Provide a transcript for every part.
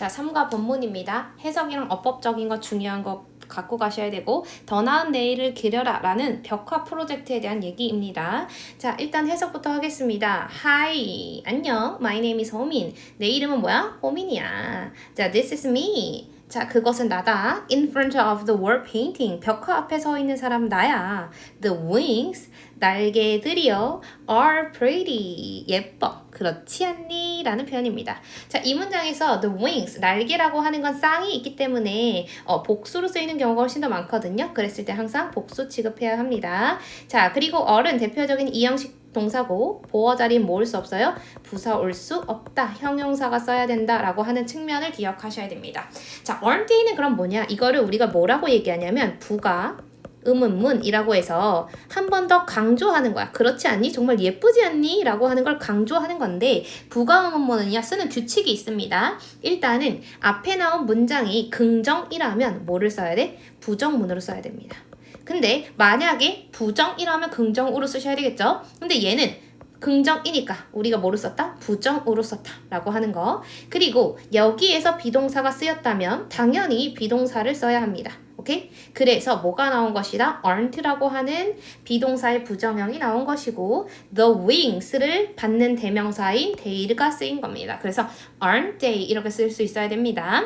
자, 3과 본문입니다. 해석이랑 어법적인 거 중요한 거 갖고 가셔야 되고 더 나은 내일을 기려라 라는 벽화 프로젝트에 대한 얘기입니다. 자, 일단 해석부터 하겠습니다. Hi, 안녕. My name is 호민. 내 이름은 뭐야? 호민이야. 자, this is me. 자, 그것은 나다. In front of the wall painting. 벽화 앞에 서 있는 사람 나야. The wings, 날개들이요. Are pretty. 예뻐. 그렇지 않니? 라는 표현입니다. 자, 이 문장에서 the wings, 날개라고 하는 건 쌍이 있기 때문에 복수로 쓰이는 경우가 훨씬 더 많거든요. 그랬을 때 항상 복수 취급해야 합니다. 자, 그리고 어른 대표적인 이형식 동사고 보어 자리는 모을 수 없어요. 부사 올 수 없다. 형용사가 써야 된다라고 하는 측면을 기억하셔야 됩니다. 자, aren't는 그럼 뭐냐? 이거를 우리가 뭐라고 얘기하냐면 부가 의문문이라고 해서 한 번 더 강조하는 거야. 그렇지 않니? 정말 예쁘지 않니? 라고 하는 걸 강조하는 건데 부가 의문문은요 쓰는 규칙이 있습니다. 일단은 앞에 나온 문장이 긍정이라면 뭐를 써야 돼? 부정문으로 써야 됩니다. 근데 만약에 부정이라면 긍정으로 쓰셔야 되겠죠? 근데 얘는 긍정이니까 우리가 뭐로 썼다? 부정으로 썼다 라고 하는 거. 그리고 여기에서 비동사가 쓰였다면 당연히 비동사를 써야 합니다. 오케이? 그래서 뭐가 나온 것이다? aren't라고 하는 비동사의 부정형이 나온 것이고 the wings를 받는 대명사인 they가 쓰인 겁니다. 그래서 aren't they 이렇게 쓸 수 있어야 됩니다.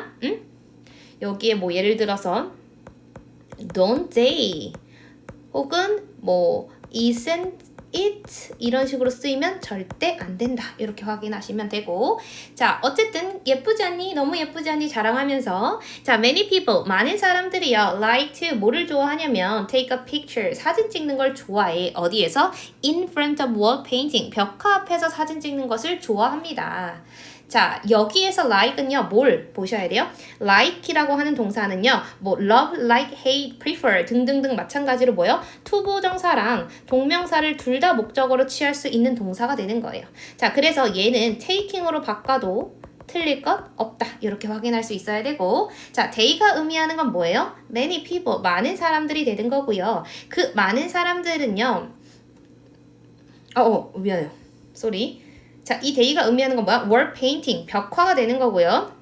여기에 뭐 예를 들어서 don't they 혹은 뭐 isn't it 이런 식으로 쓰이면 절대 안 된다. 이렇게 확인하시면 되고 자, 어쨌든 예쁘지 않니? 너무 예쁘지 않니? 자랑하면서 자, many people 많은 사람들이요 like to 뭐를 좋아하냐면 take a picture 사진 찍는 걸 좋아해. 어디에서? in front of wall painting 벽화 앞에서 사진 찍는 것을 좋아합니다. 자, 여기에서 like은요, 뭘 보셔야 돼요? like이라고 하는 동사는요, 뭐 love, like, hate, prefer 등등등 마찬가지로 뭐요? 투부정사랑 동명사를 둘 다 목적어로 취할 수 있는 동사가 되는 거예요. 자, 그래서 얘는 taking으로 바꿔도 틀릴 것 없다. 이렇게 확인할 수 있어야 되고 자, they가 의미하는 건 뭐예요? many people, 많은 사람들이 되는 거고요. 그 많은 사람들은요, 미안해요. 쏘리. 자, 이 they가 의미하는 건 뭐야? wall painting, 벽화가 되는 거고요.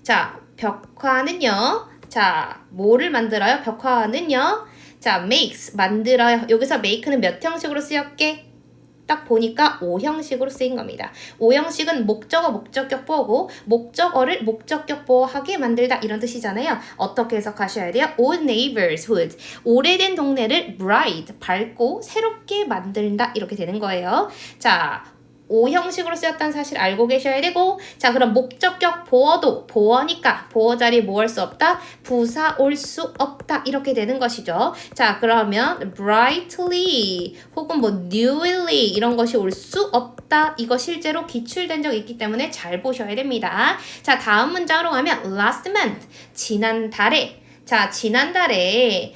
자, 벽화는요. 자, 뭐를 만들어요? 벽화는요. 자, makes, 만들어요. 여기서 make는 몇 형식으로 쓰였게? 딱 보니까 5형식으로 쓰인 겁니다. 5형식은 목적어, 목적격 보호고 목적어를 목적격 보호하게 만들다 이런 뜻이잖아요. 어떻게 해석하셔야 돼요? Old neighborhood, 오래된 동네를 bright, 밝고 새롭게 만든다 이렇게 되는 거예요. 자, 5형식으로 쓰였다는 사실 알고 계셔야 되고 자, 그럼 목적격 보어도 보어니까 보어 자리에 뭐 할 수 없다? 부사 올 수 없다 이렇게 되는 것이죠. 자, 그러면 brightly 혹은 뭐 newly 이런 것이 올 수 없다. 이거 실제로 기출된 적 있기 때문에 잘 보셔야 됩니다. 자, 다음 문장으로 가면 last month, 지난달에 자, 지난달에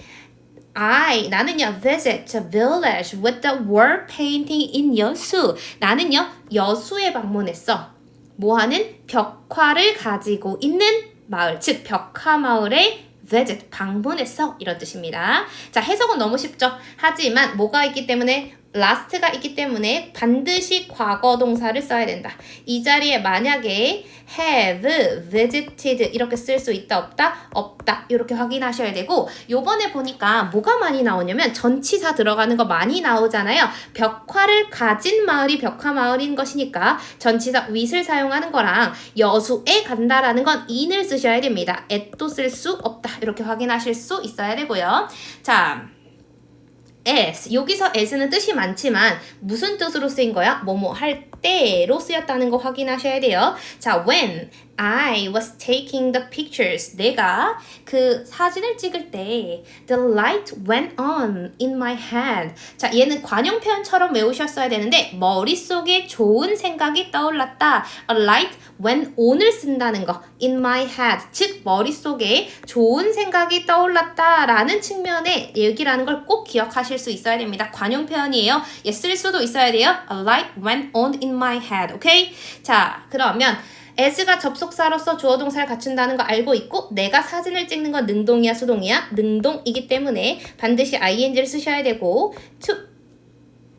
나는요 visit a village with the wall painting in 여수. 나는요 여수에 방문했어. 뭐하는? 벽화를 가지고 있는 마을, 즉 벽화 마을에 visit, 방문했어 이런 뜻입니다. 자, 해석은 너무 쉽죠. 하지만 뭐가 있기 때문에 last가 있기 때문에 반드시 과거 동사를 써야 된다. 이 자리에 만약에 have visited 이렇게 쓸 수 있다 없다? 없다. 이렇게 확인하셔야 되고 요번에 보니까 뭐가 많이 나오냐면 전치사 들어가는 거 많이 나오잖아요. 벽화를 가진 마을이 벽화 마을인 것이니까 전치사 with을 사용하는 거랑 여수에 간다라는 건 in을 쓰셔야 됩니다. at도 쓸 수 없다. 이렇게 확인하실 수 있어야 되고요. 자, as, 여기서 as는 뜻이 많지만 무슨 뜻으로 쓰인 거야? 뭐뭐 할 때로 쓰였다는 거 확인하셔야 돼요. 자, when I was taking the pictures, 내가 그 사진을 찍을 때 the light went on in my head. 자, 얘는 관용 표현처럼 외우셨어야 되는데 머릿속에 좋은 생각이 떠올랐다. A light went on을 쓴다는 거 in my head, 즉 머릿속에 좋은 생각이 떠올랐다 라는 측면의 얘기라는 걸 꼭 기억하실 수 있어야 됩니다. 관용 표현이에요. 쓸 수도 있어야 돼요. A light went on in my head. 오케이? 자, 그러면 as가 접속사로서 주어 동사를 갖춘다는 거 알고 있고 내가 사진을 찍는 건 능동이야 수동이야? 능동이기 때문에 반드시 ing를 쓰셔야 되고 to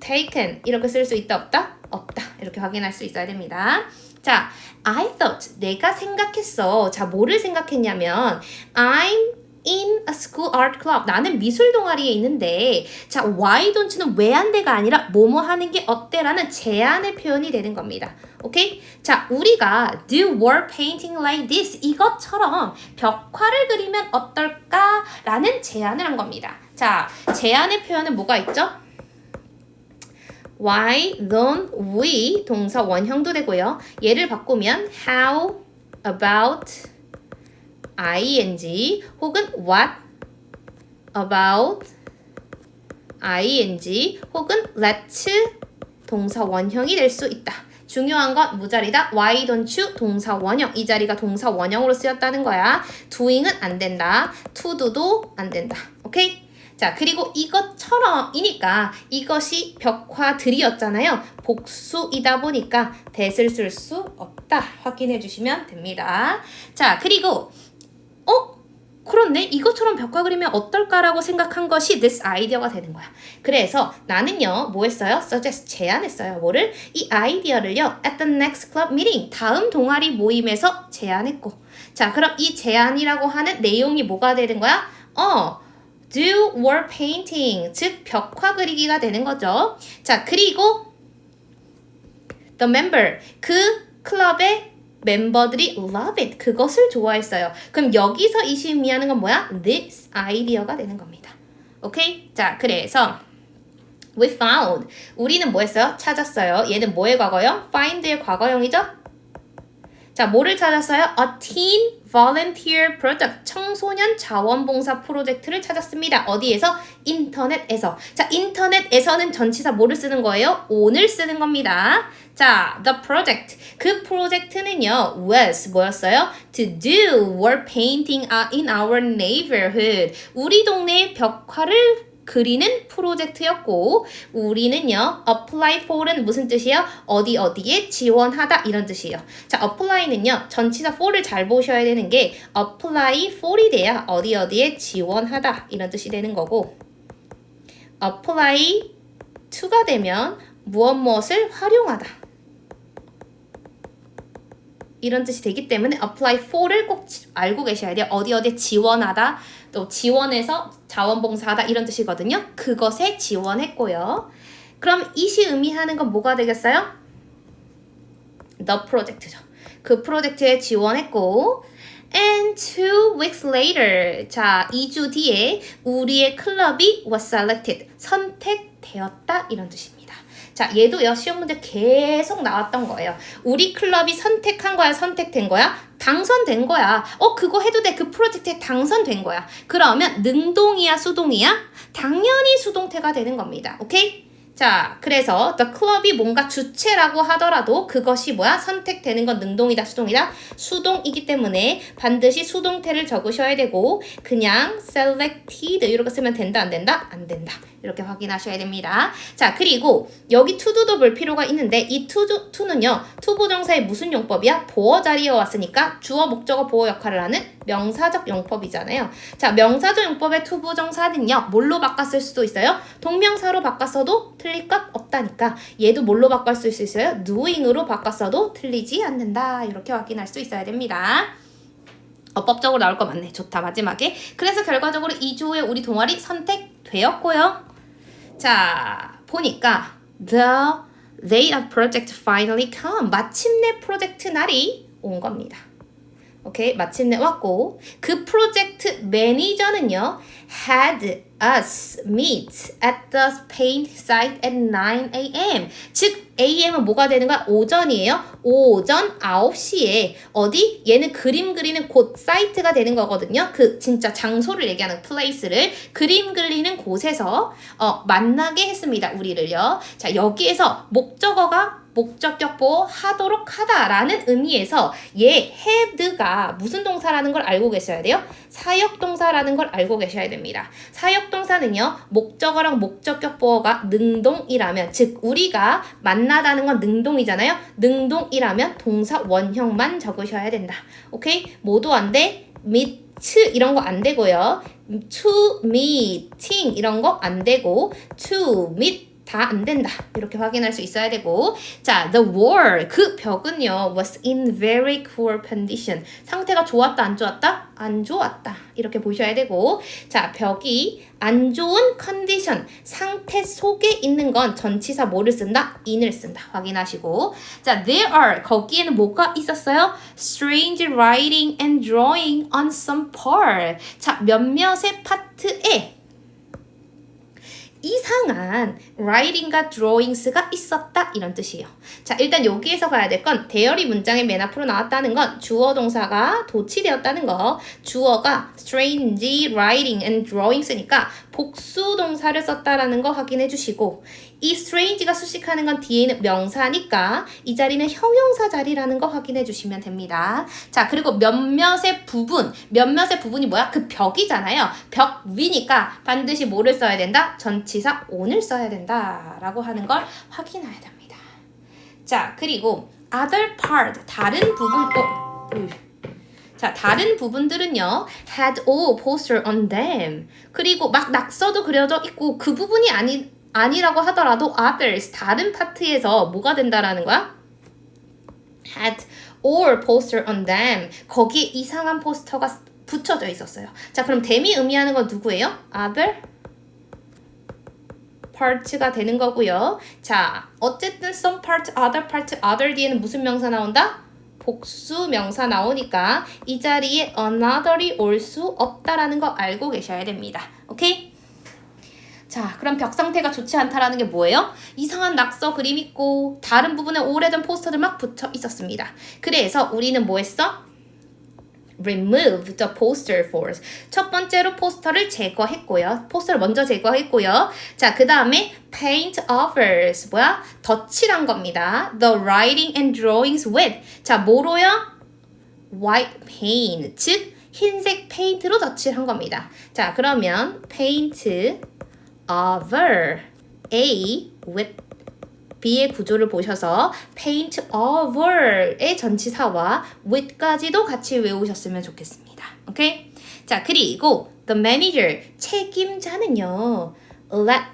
taken 이렇게 쓸 수 있다 없다? 없다. 이렇게 확인할 수 있어야 됩니다. 자, I thought, 내가 생각했어. 자, 뭐를 생각했냐면 I'm in a school art club. 나는 미술 동아리에 있는데 자, why don't는 왜 안 돼가 아니라 뭐뭐 하는 게 어때? 라는 제안의 표현이 되는 겁니다. 오케이? 자, 우리가 do wall painting like this 이것처럼 벽화를 그리면 어떨까? 라는 제안을 한 겁니다. 자, 제안의 표현은 뭐가 있죠? Why don't we 동사 원형도 되고요. 얘를 바꾸면 how about ing 혹은 what about ing 혹은 let's 동사 원형이 될 수 있다. 중요한 건 무자리다. Why don't you 동사 원형. 이 자리가 동사 원형으로 쓰였다는 거야. doing은 안 된다. to do도 안 된다. 오케이? 자, 그리고 이것처럼이니까 이것이 벽화들이었잖아요. 복수이다 보니까 that을 쓸 수 없다. 확인해 주시면 됩니다. 자, 그리고 그렇네. 이것처럼 벽화 그리면 어떨까라고 생각한 것이 this 아이디어가 되는 거야. 그래서 나는요, 뭐 했어요? suggest, 제안했어요. 뭐를? 이 아이디어를요, at the next club meeting, 다음 동아리 모임에서 제안했고. 자, 그럼 이 제안이라고 하는 내용이 뭐가 되는 거야? do wall painting, 즉 벽화 그리기가 되는 거죠. 자, 그리고 the member, 그 클럽의 멤버들이 love it, 그것을 좋아했어요. 그럼 여기서 이 시 의미하는 건 뭐야? this 아이디어가 되는 겁니다. 오케이? 자, 그래서 we found, 우리는 뭐 했어요? 찾았어요. 얘는 뭐의 과거요? find의 과거형이죠? 자, 뭐를 찾았어요? A teen volunteer project, 청소년 자원봉사 프로젝트를 찾았습니다. 어디에서? 인터넷에서. 자, 인터넷에서는 전치사 뭐를 쓰는 거예요? on을 쓰는 겁니다. 자, the project, 그 프로젝트는요, was 뭐였어요? To do wall painting in our neighborhood, 우리 동네의 벽화를 그리는 프로젝트였고, 우리는요, apply for는 무슨 뜻이에요? 어디에 지원하다 이런 뜻이에요. 자, apply는요, 전치사 for를 잘 보셔야 되는 게 apply for이 돼야 어디에 지원하다 이런 뜻이 되는 거고, apply to가 되면 무엇을 활용하다 이런 뜻이 되기 때문에 apply for를 꼭 알고 계셔야 돼요. 어디에 지원하다, 또 지원해서 자원봉사하다 이런 뜻이거든요. 그것에 지원했고요. 그럼 이시 의미하는 건 뭐가 되겠어요? The project죠. 그 프로젝트에 지원했고, and 2 weeks later, 자, 2주 뒤에 우리의 클럽이 was selected, 선택되었다 이런 뜻입니다. 자, 얘도요, 시험 문제 계속 나왔던 거예요. 우리 클럽이 선택한 거야, 선택된 거야? 당선된 거야. 그거 해도 돼. 그 프로젝트에 당선된 거야. 그러면 능동이야, 수동이야? 당연히 수동태가 되는 겁니다. 오케이? 자, 그래서 the club이 뭔가 주체라고 하더라도 그것이 뭐야? 선택되는 건 능동이다, 수동이다? 수동이기 때문에 반드시 수동태를 적으셔야 되고, 그냥 selected 이렇게 쓰면 된다, 안 된다? 안 된다. 이렇게 확인하셔야 됩니다. 자, 그리고 여기 to도 볼 필요가 있는데 이 to는요, 투부정사의 무슨 용법이야? 보어 자리에 왔으니까 주어, 목적어, 보어 역할을 하는 명사적 용법이잖아요. 자, 명사적 용법의 투부정사는요, 뭘로 바꿨을 수도 있어요? 동명사로 바꿨어도 틀릴 것 없다니까 얘도 뭘로 바꿀 수 있어요? doing으로 바꿨어도 틀리지 않는다. 이렇게 확인할 수 있어야 됩니다. 어법적으로 나올 거 맞네. 좋다. 마지막에. 그래서 결과적으로 2주 후에 우리 동아리 선택되었고요. 자, 보니까 the day of project finally come. 마침내 프로젝트 날이 온 겁니다. 오케이, 마침내 왔고, 그 프로젝트 매니저는요, had us meet at the paint site at 9 a.m. 즉, a.m은 뭐가 되는 거야? 오전이에요. 오전 9시에 어디? 얘는 그림 그리는 곳, 사이트가 되는 거거든요. 그 진짜 장소를 얘기하는 place를 그림 그리는 곳에서 만나게 했습니다. 우리를요. 자, 여기에서 목적어가 목적격 보호 하도록 하다라는 의미에서 얘 have가 무슨 동사라는 걸 알고 계셔야 돼요? 사역동사라는 걸 알고 계셔야 됩니다. 사역동사는요, 목적어랑 목적격 보호가 능동이라면, 즉 우리가 만나다는 건 능동이잖아요. 능동이라면 동사 원형만 적으셔야 된다. 오케이? 모두 안 돼? meet 이런 거 안 되고요. to meeting 이런 거 안 되고 to meet 다 안 된다. 이렇게 확인할 수 있어야 되고. 자, the wall. 그 벽은요. was in very poor condition. 상태가 좋았다, 안 좋았다? 안 좋았다. 이렇게 보셔야 되고. 자, 벽이 안 좋은 컨디션, 상태 속에 있는 건 전치사 뭐를 쓴다? in을 쓴다. 확인하시고. 자, there are. 거기에는 뭐가 있었어요? strange writing and drawing on some part. 자, 몇몇의 파트에 이상한 writing과 drawings가 있었다 이런 뜻이에요. 자, 일단 여기에서 봐야 될 건 대열이 문장의 맨 앞으로 나왔다는 건 주어 동사가 도치되었다는 거. 주어가 strange writing and drawings니까 복수 동사를 썼다라는 거 확인해 주시고 이 strange가 수식하는 건 뒤에 있는 명사니까 이 자리는 형용사 자리라는 거 확인해 주시면 됩니다. 자, 그리고 몇몇의 부분이 뭐야? 그 벽이잖아요. 벽 위니까 반드시 뭐를 써야 된다? 전치사 on을 써야 된다라고 하는 걸 확인해야 됩니다. 자, 그리고 other part, 다른 부분, 자, 다른 부분들은요, had all poster on them. 그리고 막 낙서도 그려져 있고 그 부분이 아니라고 하더라도 others, 다른 파트에서 뭐가 된다라는 거야? had all poster on them. 거기에 이상한 포스터가 붙여져 있었어요. 자, 그럼 them이 의미하는 건 누구예요? other part가 되는 거고요. 자, 어쨌든 some part, other 뒤에는 무슨 명사 나온다? 복수 명사 나오니까 이 자리에 another이 올 수 없다라는 거 알고 계셔야 됩니다. 오케이? 자, 그럼 벽 상태가 좋지 않다라는 게 뭐예요? 이상한 낙서 그림 있고 다른 부분에 오래된 포스터들 막 붙여 있었습니다. 그래서 우리는 뭐 했어? remove the poster first. 첫 번째로 포스터를 제거했고요. 포스터를 먼저 제거했고요. 자, 그 다음에 paint overs. 뭐야? 덧칠한 겁니다. The writing and drawings with. 자, 뭐로요? white paint. 즉, 흰색 페인트로 덧칠한 겁니다. 자, 그러면 paint over A with B의 구조를 보셔서 paint over의 전치사와 with까지도 같이 외우셨으면 좋겠습니다. 오케이? 자, 그리고 the manager, 책임자는요. let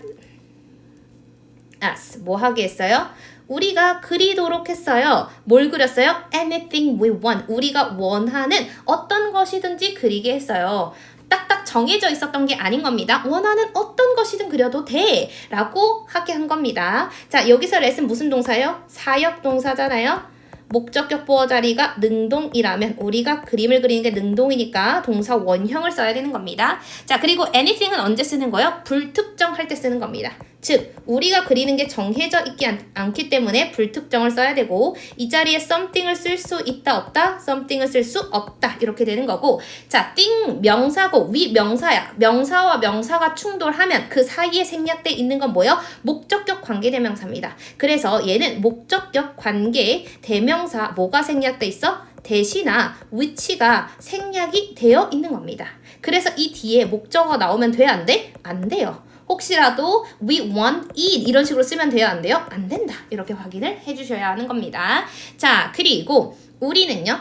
us, 뭐 하게 했어요? 우리가 그리도록 했어요. 뭘 그렸어요? anything we want. 우리가 원하는 어떤 것이든지 그리게 했어요. 딱딱 정해져 있었던 게 아닌 겁니다. 원하는 어떤 것이든 그려도 돼 라고 하게 한 겁니다. 자, 여기서 let은 무슨 동사예요? 사역 동사잖아요. 목적격 보어 자리가 능동이라면 우리가 그림을 그리는 게 능동이니까 동사 원형을 써야 되는 겁니다. 자, 그리고 anything은 언제 쓰는 거예요? 불특정할 때 쓰는 겁니다. 즉, 우리가 그리는 게 정해져 있지 않기 때문에 불특정을 써야 되고 이 자리에 something을 쓸 수 있다 없다? something을 쓸 수 없다 이렇게 되는 거고 자, thing 명사고 위 명사야. 명사와 명사가 충돌하면 그 사이에 생략돼 있는 건 뭐예요? 목적격 관계대명사입니다. 그래서 얘는 목적격 관계 대명사 뭐가 생략돼 있어? 대시나 which가 생략이 되어 있는 겁니다. 그래서 이 뒤에 목적어가 나오면 돼? 안 돼? 안 돼요. 혹시라도 we want it 이런 식으로 쓰면 돼요? 안 돼요? 안 된다. 이렇게 확인을 해주셔야 하는 겁니다. 자, 그리고 우리는요.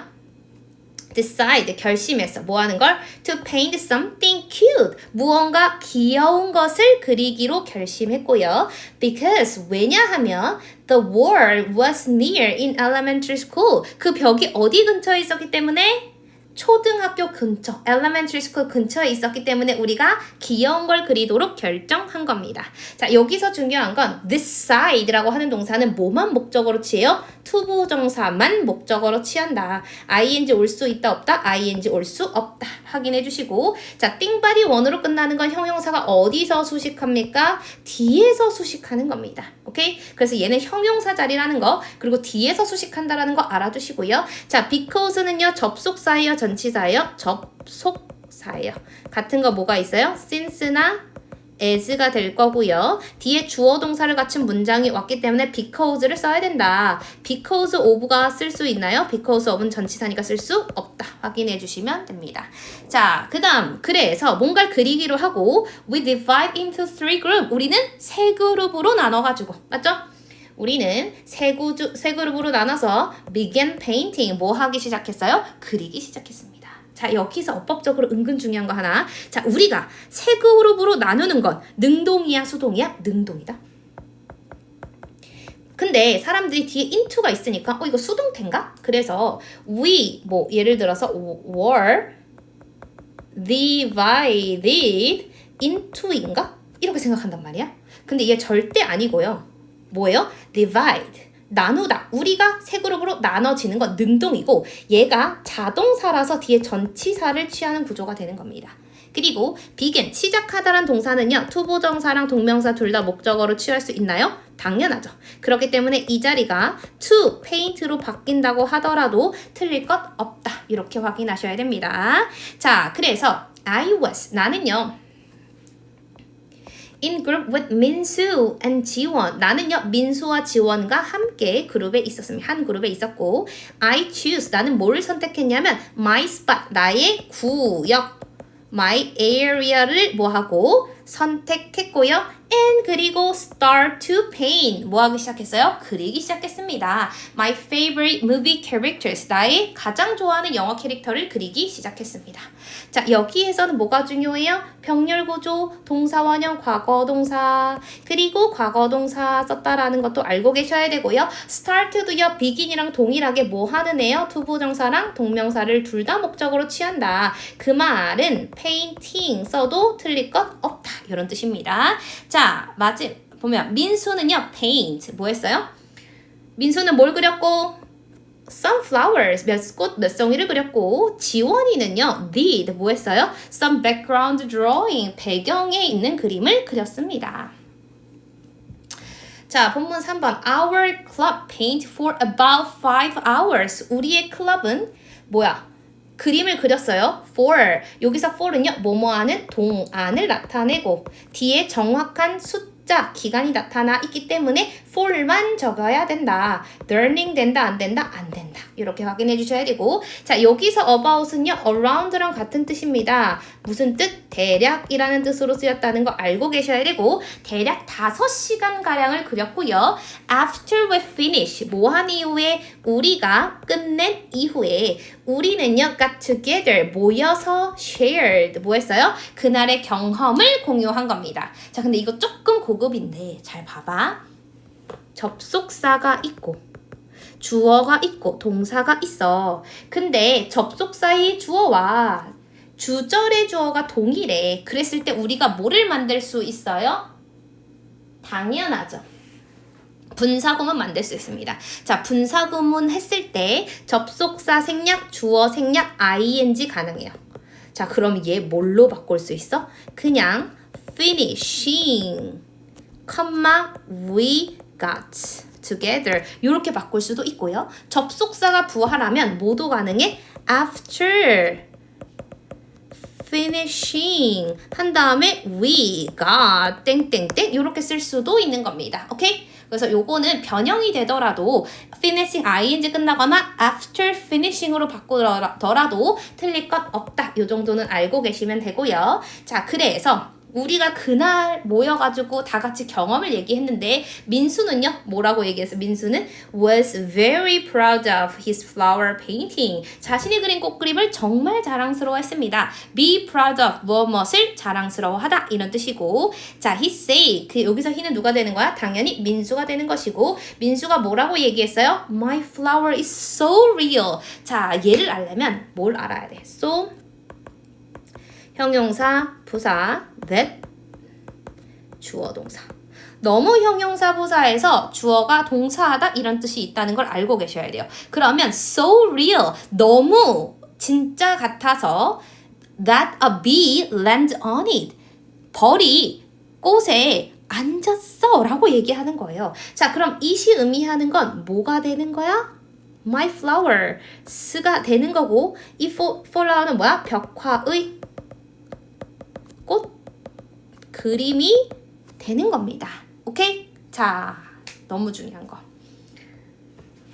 decide, 결심했어. 뭐 하는 걸? to paint something cute. 무언가 귀여운 것을 그리기로 결심했고요. because, 왜냐하면 the wall was near in elementary school. 그 벽이 어디 근처에 있었기 때문에 초등학교 근처, elementary school 근처에 있었기 때문에 우리가 귀여운 걸 그리도록 결정한 겁니다. 자, 여기서 중요한 건 decide라고 하는 동사는 뭐만 목적어로 취해요? 투부정사만 목적어로 취한다. ing 올 수 있다 없다? ing 올 수 없다. 확인해 주시고 자, 띵바디 원으로 끝나는 건 형용사가 어디서 수식합니까? 뒤에서 수식하는 겁니다. 오케이? 그래서 얘는 형용사 자리라는 거 그리고 뒤에서 수식한다라는 거 알아두시고요. 자, because는요. 접속사예요? 전치사예요? 접속사예요. 같은 거 뭐가 있어요? since나 as가 될 거고요. 뒤에 주어 동사를 갖춘 문장이 왔기 때문에 because를 써야 된다. because of가 쓸 수 있나요? because of은 전치사니까 쓸 수 없다. 확인해 주시면 됩니다. 자, 그 다음 그래서 뭔가를 그리기로 하고 we divide into three groups. 우리는 세 그룹으로 나눠가지고 맞죠? 우리는 세 그룹으로 나눠서 began painting 뭐 하기 시작했어요? 그리기 시작했습니다. 자, 여기서 어법적으로 은근 중요한 거 하나. 자, 우리가 세 그룹으로 나누는 건 능동이야, 수동이야? 능동이다. 근데 사람들이 뒤에 into가 있으니까 이거 수동태인가? 그래서 we 뭐 예를 들어서 were divided into인가? 이렇게 생각한단 말이야. 근데 이게 절대 아니고요. 뭐예요? divide 나누다. 우리가 세 그룹으로 나눠지는 건 능동이고 얘가 자동사라서 뒤에 전치사를 취하는 구조가 되는 겁니다. 그리고 begin, 시작하다란 동사는요. 투부정사랑 동명사 둘 다 목적어로 취할 수 있나요? 당연하죠. 그렇기 때문에 이 자리가 to, paint로 바뀐다고 하더라도 틀릴 것 없다. 이렇게 확인하셔야 됩니다. 자, 그래서 I was, 나는요. in group with 민수 and 지원. 나는요 민수와 지원과 함께 그룹에 있었습니다. 한 그룹에 있었고 I choose. 나는 뭘 선택했냐면 my spot. 나의 구역. my area를 뭐하고 선택했고요. and 그리고 start to paint. 뭐하기 시작했어요? 그리기 시작했습니다. My favorite movie characters. 나의 가장 좋아하는 영화 캐릭터를 그리기 시작했습니다. 자, 여기에서는 뭐가 중요해요? 병렬구조, 동사원형 과거동사, 그리고 과거동사 썼다라는 것도 알고 계셔야 되고요. start도요, begin이랑 동일하게 뭐 하는 애요? 투부정사랑 동명사를 둘 다 목적으로 취한다. 그 말은 painting 써도 틀릴 것 없다. 이런 뜻입니다. 자, 보면 민수는요, paint 뭐 했어요? 민수는 뭘 그렸고? sunflowers 몇 송이를 그렸고 지원이는요 did 뭐 했어요? some background drawing 배경에 있는 그림을 그렸습니다. 자, 본문 3번 Our club paint for about 5 hours. 우리의 클럽은 뭐야? 그림을 그렸어요. for 여기서 for은요 뭐뭐하는 동안을 나타내고 뒤에 정확한 숫자 기간이 나타나 있기 때문에 for만 적어야 된다. learning 된다 안 된다? 안 된다. 이렇게 확인해 주셔야 되고 자 여기서 about은요 around랑 같은 뜻입니다. 무슨 뜻? 대략이라는 뜻으로 쓰였다는 거 알고 계셔야 되고 대략 5시간가량을 그렸고요. After we finish 뭐 한 이후에 우리가 끝낸 이후에 우리는요 got together 모여서 shared 뭐 했어요? 그날의 경험을 공유한 겁니다. 자 근데 이거 조금 고급인데 잘 봐봐. 접속사가 있고 주어가 있고 동사가 있어. 근데 접속사의 주어와 주절의 주어가 동일해. 그랬을 때 우리가 뭐를 만들 수 있어요? 당연하죠. 분사구문 만들 수 있습니다. 자, 분사구문 했을 때 접속사 생략, 주어 생략, ing 가능해요. 자, 그럼 얘 뭘로 바꿀 수 있어? 그냥 finishing, we got together 이렇게 바꿀 수도 있고요. 접속사가 부활하면 모두 가능해. after finishing 한 다음에 we got 땡땡땡 이렇게 쓸 수도 있는 겁니다. 오케이? 그래서 요거는 변형이 되더라도 finishing ing 끝나거나 after finishing으로 바꾸더라도 틀릴 것 없다. 요 정도는 알고 계시면 되고요. 자, 그래서 우리가 그날 모여가지고 다 같이 경험을 얘기했는데 민수는요 뭐라고 얘기했어? 민수는 was very proud of his flower painting. 자신이 그린 꽃그림을 정말 자랑스러워했습니다. be proud of 무엇을 자랑스러워하다 이런 뜻이고 자 he say 여기서 he는 누가 되는 거야? 당연히 민수가 되는 것이고 민수가 뭐라고 얘기했어요? my flower is so real. 자 얘를 알려면 뭘 알아야 돼? so 형용사, 부사, that, 주어, 동사. 너무 형용사, 부사에서 주어가 동사하다 이런 뜻이 있다는 걸 알고 계셔야 돼요. 그러면 so real, 너무 진짜 같아서 that a bee landed on it. 벌이 꽃에 앉았어 라고 얘기하는 거예요. 자, 그럼 it이 의미하는 건 뭐가 되는 거야? my flower, 스가 되는 거고 이 flower는 뭐야? 벽화의 꽃 그림이 되는 겁니다. 오케이? 자, 너무 중요한 거.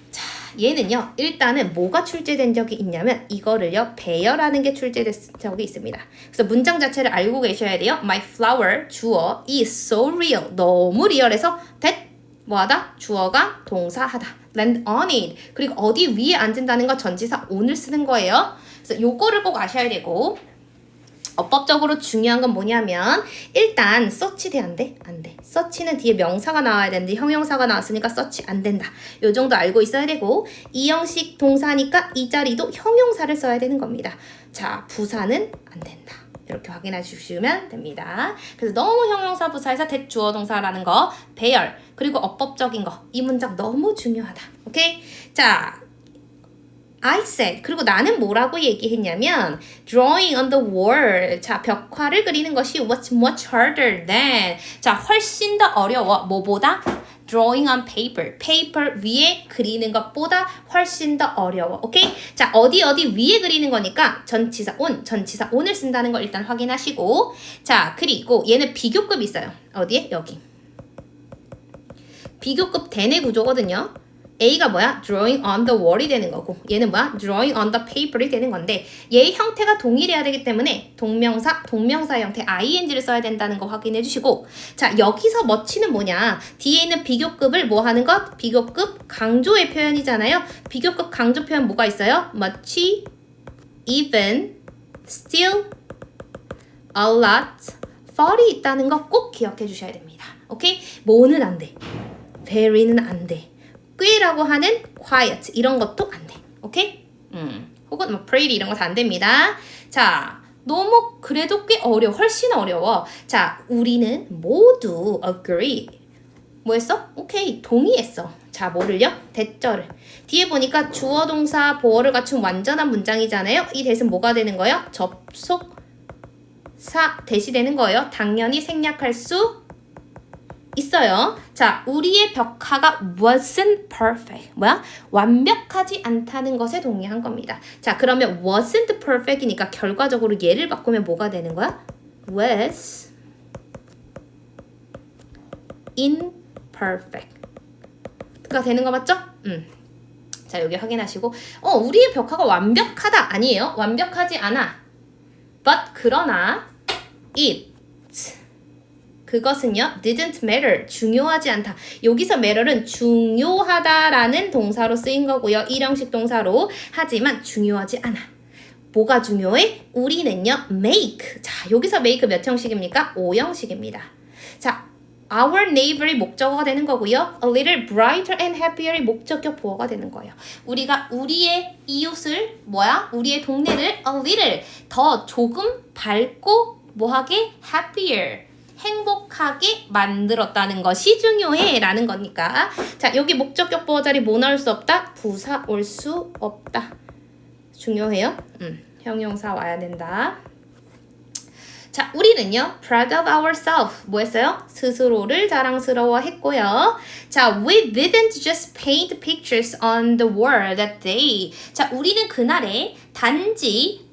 자, 얘는요. 일단은 뭐가 출제된 적이 있냐면 이거를요. 배열하는 게 출제된 적이 있습니다. 그래서 문장 자체를 알고 계셔야 돼요. My flower, 주어, is so real. 너무 리얼해서 that, 뭐하다? 주어가 동사하다. land on it. 그리고 어디 위에 앉은다는 거 전치사 on을 쓰는 거예요. 그래서 요거를 꼭 아셔야 되고 어법적으로 중요한 건 뭐냐면 일단 서치 돼 안 돼? 안 돼. 서치는 뒤에 명사가 나와야 되는데 형용사가 나왔으니까 서치 안 된다. 요 정도 알고 있어야 되고 이 형식 동사니까 이 자리도 형용사를 써야 되는 겁니다. 자, 부사는 안 된다. 이렇게 확인해 주시면 됩니다. 그래서 너무 형용사 부사에서 대주어 동사라는 거 배열 그리고 어법적인 거 이 문장 너무 중요하다. 오케이? 자, I said. 그리고 나는 뭐라고 얘기했냐면 drawing on the wall. 자, 벽화를 그리는 것이 was much harder than. 자, 훨씬 더 어려워. 뭐보다? drawing on paper. paper 위에 그리는 것보다 훨씬 더 어려워. 오케이? 자, 어디 위에 그리는 거니까 전치사 on을 쓴다는 걸 일단 확인하시고 자, 그리고 얘는 비교급 있어요. 어디에? 여기. 비교급 대내 구조거든요. A가 뭐야? drawing on the wall이 되는 거고 얘는 뭐야? drawing on the paper이 되는 건데 얘의 형태가 동일해야 되기 때문에 동명사 형태 ing를 써야 된다는 거 확인해 주시고 자, 여기서 much는 뭐냐? 뒤에 있는 비교급을 뭐 하는 것? 비교급 강조의 표현이잖아요. 비교급 강조 표현 뭐가 있어요? much, even, still, a lot, for이 있다는 거 꼭 기억해 주셔야 됩니다. 오케이? 뭐는 안 돼. very는 안 돼. 꽤라고 하는 quiet 이런 것도 안 돼. 오케이? 혹은 뭐 pretty 이런 거 다 안 됩니다. 자, 너무 그래도 꽤 훨씬 어려워. 자, 우리는 모두 agree. 뭐 했어? 오케이, 동의했어. 자, 뭐를요? 대절을. 뒤에 보니까 주어, 동사, 보어를 갖춘 완전한 문장이잖아요. 이 대신 뭐가 되는 거예요? 접속사 대시 되는 거예요. 당연히 생략할 수 있어요. 자, 우리의 벽화가 wasn't perfect. 뭐야? 완벽하지 않다는 것에 동의한 겁니다. 자, 그러면 wasn't perfect이니까 결과적으로 얘를 바꾸면 뭐가 되는 거야? was imperfect가 되는 거 맞죠? 자, 여기 확인하시고 우리의 벽화가 완벽하다. 아니에요. 완벽하지 않아. but 그러나 it 그것은요, didn't matter. 중요하지 않다. 여기서 matter은 중요하다라는 동사로 쓰인 거고요. 일형식 동사로. 하지만 중요하지 않아. 뭐가 중요해? 우리는요, make. 자, 여기서 make 몇 형식입니까? 5형식입니다. 자, our neighbor이 목적어가 되는 거고요. A little brighter and happier이 목적격 보어가 되는 거예요. 우리가 우리의 이웃을 우리의 동네를 a little 더 조금 밝고 뭐하게? happier. 행복하게 만들었다는 것이 중요해 라는 거니까 자, 여기 목적격 보어 자리 뭐 넣을 수 없다? 부사 올 수 없다. 중요해요. 형용사 와야 된다. 자, 우리는요 proud of ourselves 뭐 했어요? 스스로를 자랑스러워 했고요. 자, we didn't just paint pictures on the wall that day. 자, 우리는 그날에 단지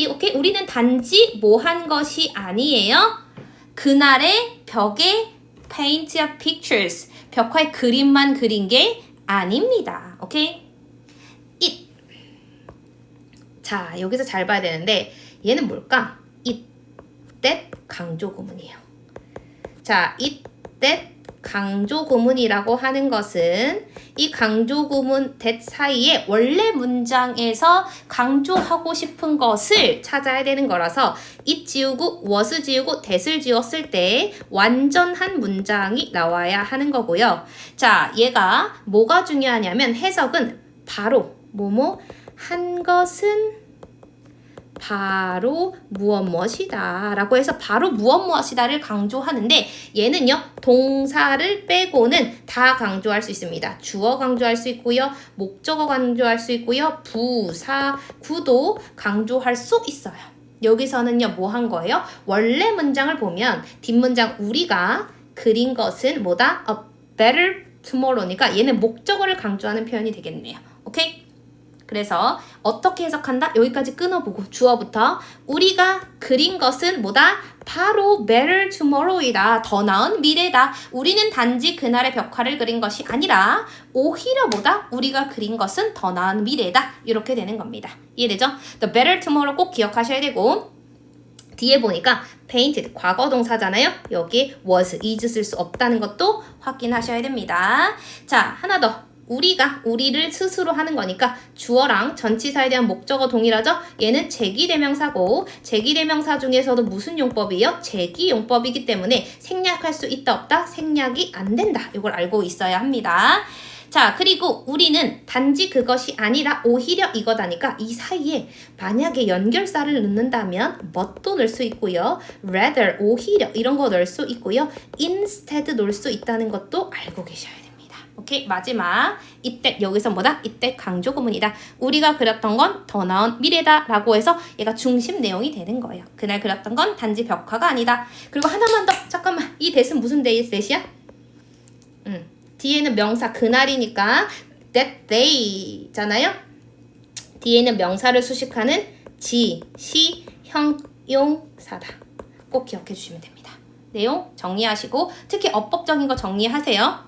오케이? 우리는 단지 뭐 한 것이 아니에요. 그날의 벽에 paint up pictures 벽화에 그림만 그린 게 아닙니다. 오케이? it 자, 여기서 잘 봐야 되는데 얘는 뭘까? it, that 강조 구문이에요. 자, it, that 강조 구문이라고 하는 것은 이 강조 구문 that 사이에 원래 문장에서 강조하고 싶은 것을 찾아야 되는 거라서 it 지우고 was 지우고 that을 지웠을 때 완전한 문장이 나와야 하는 거고요. 자, 얘가 뭐가 중요하냐면 해석은 바로 뭐뭐 한 것은 바로 무엇이다 라고 해서 바로 무엇이다를 강조하는데 얘는요 동사를 빼고는 다 강조할 수 있습니다. 주어 강조할 수 있고요, 목적어 강조할 수 있고요, 부사, 구도 강조할 수 있어요. 여기서는요 뭐 한 거예요? 원래 문장을 보면 뒷문장 우리가 그린 것은 뭐다? A better tomorrow니까 얘는 목적어를 강조하는 표현이 되겠네요. 오케이? 그래서 어떻게 해석한다? 여기까지 끊어보고 주어부터 우리가 그린 것은 뭐다? 바로 better tomorrow이다. 더 나은 미래다. 우리는 단지 그날의 벽화를 그린 것이 아니라 오히려 뭐다? 우리가 그린 것은 더 나은 미래다. 이렇게 되는 겁니다. 이해되죠? The better tomorrow 꼭 기억하셔야 되고 뒤에 보니까 painted 과거 동사잖아요. 여기 was, is 쓸 수 없다는 것도 확인하셔야 됩니다. 자, 하나 더. 우리를 스스로 하는 거니까 주어랑 전치사에 대한 목적어 동일하죠? 얘는 제기대명사고 제기대명사 중에서도 무슨 용법이에요? 제기용법이기 때문에 생략할 수 있다 없다? 생략이 안 된다. 이걸 알고 있어야 합니다. 자, 그리고 우리는 단지 그것이 아니라 오히려 이거다니까 이 사이에 만약에 연결사를 넣는다면 must도 넣을 수 있고요. rather, 오히려 이런 거 넣을 수 있고요. instead 넣을 수 있다는 것도 알고 계셔야 됩니다. 오케이, 마지막 이때 여기서 뭐다? 이때 강조 구문이다. 우리가 그렸던 건 더 나은 미래다 라고 해서 얘가 중심 내용이 되는 거예요. 그날 그렸던 건 단지 벽화가 아니다. 그리고 하나만 더. 잠깐만, 이 대신 무슨 대시야? 뒤에는 명사 그날이니까 that day잖아요. 뒤에는 명사를 수식하는 지, 시, 형, 용사다. 꼭 기억해 주시면 됩니다. 내용 정리하시고 특히 어법적인 거 정리하세요.